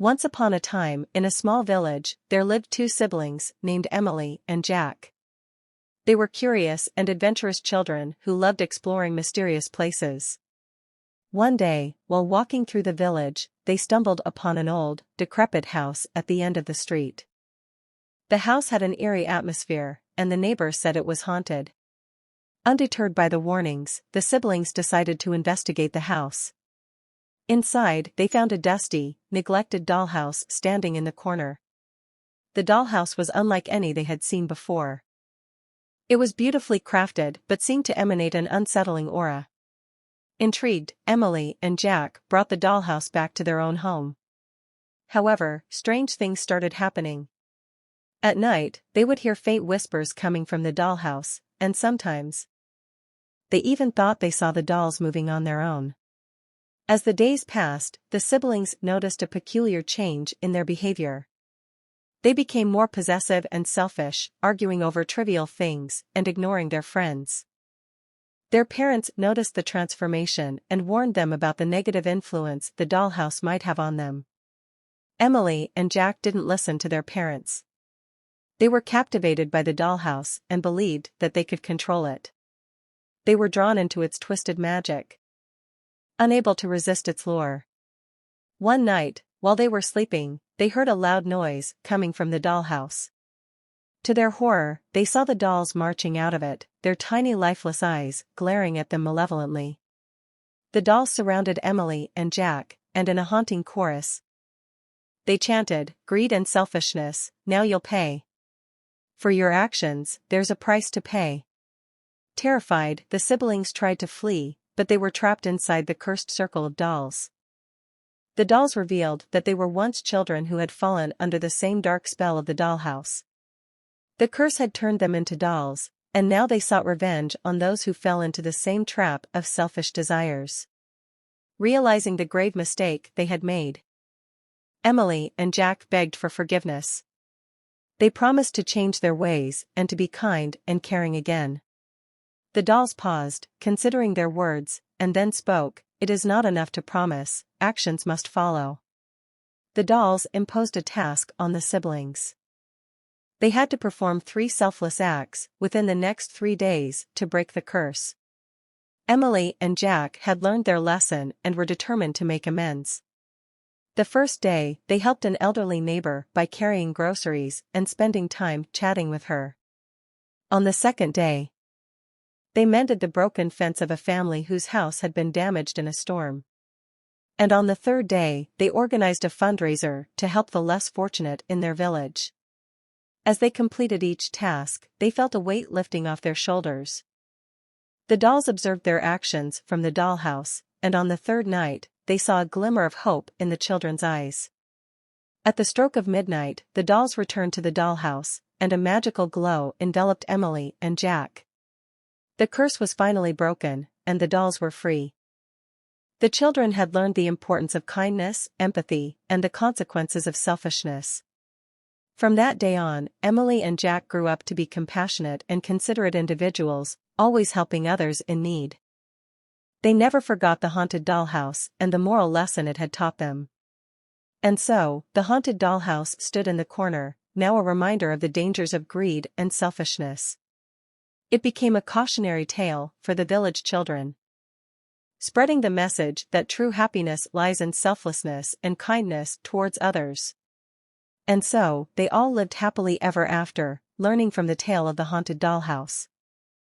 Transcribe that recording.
Once upon a time, in a small village, there lived two siblings, named Emily and Jack. They were curious and adventurous children who loved exploring mysterious places. One day, while walking through the village, they stumbled upon an old, decrepit house at the end of the street. The house had an eerie atmosphere, and the neighbors said it was haunted. Undeterred by the warnings, the siblings decided to investigate the house. Inside, they found a dusty, neglected dollhouse standing in the corner. The dollhouse was unlike any they had seen before. It was beautifully crafted but seemed to emanate an unsettling aura. Intrigued, Emily and Jack brought the dollhouse back to their own home. However, strange things started happening. At night, they would hear faint whispers coming from the dollhouse, and sometimes they even thought they saw the dolls moving on their own. As the days passed, the siblings noticed a peculiar change in their behavior. They became more possessive and selfish, arguing over trivial things and ignoring their friends. Their parents noticed the transformation and warned them about the negative influence the dollhouse might have on them. Emily and Jack didn't listen to their parents. They were captivated by the dollhouse and believed that they could control it. They were drawn into its twisted magic, unable to resist its lure. One night, while they were sleeping, they heard a loud noise coming from the dollhouse. To their horror, they saw the dolls marching out of it, their tiny lifeless eyes glaring at them malevolently. The dolls surrounded Emily and Jack, and in a haunting chorus, they chanted, "Greed and selfishness, now you'll pay. For your actions, there's a price to pay." Terrified, the siblings tried to flee, but they were trapped inside the cursed circle of dolls. The dolls revealed that they were once children who had fallen under the same dark spell of the dollhouse. The curse had turned them into dolls, and now they sought revenge on those who fell into the same trap of selfish desires. Realizing the grave mistake they had made, Emily and Jack begged for forgiveness. They promised to change their ways and to be kind and caring again. The dolls paused, considering their words, and then spoke, "It is not enough to promise, actions must follow." The dolls imposed a task on the siblings. They had to perform 3 selfless acts within the next 3 days to break the curse. Emily and Jack had learned their lesson and were determined to make amends. The first day, they helped an elderly neighbor by carrying groceries and spending time chatting with her. On the second day, they mended the broken fence of a family whose house had been damaged in a storm. And on the third day, they organized a fundraiser to help the less fortunate in their village. As they completed each task, they felt a weight lifting off their shoulders. The dolls observed their actions from the dollhouse, and on the third night, they saw a glimmer of hope in the children's eyes. At the stroke of midnight, the dolls returned to the dollhouse, and a magical glow enveloped Emily and Jack. The curse was finally broken, and the dolls were free. The children had learned the importance of kindness, empathy, and the consequences of selfishness. From that day on, Emily and Jack grew up to be compassionate and considerate individuals, always helping others in need. They never forgot the haunted dollhouse and the moral lesson it had taught them. And so, the haunted dollhouse stood in the corner, now a reminder of the dangers of greed and selfishness. It became a cautionary tale for the village children, spreading the message that true happiness lies in selflessness and kindness towards others. And so, they all lived happily ever after, learning from the tale of the haunted dollhouse.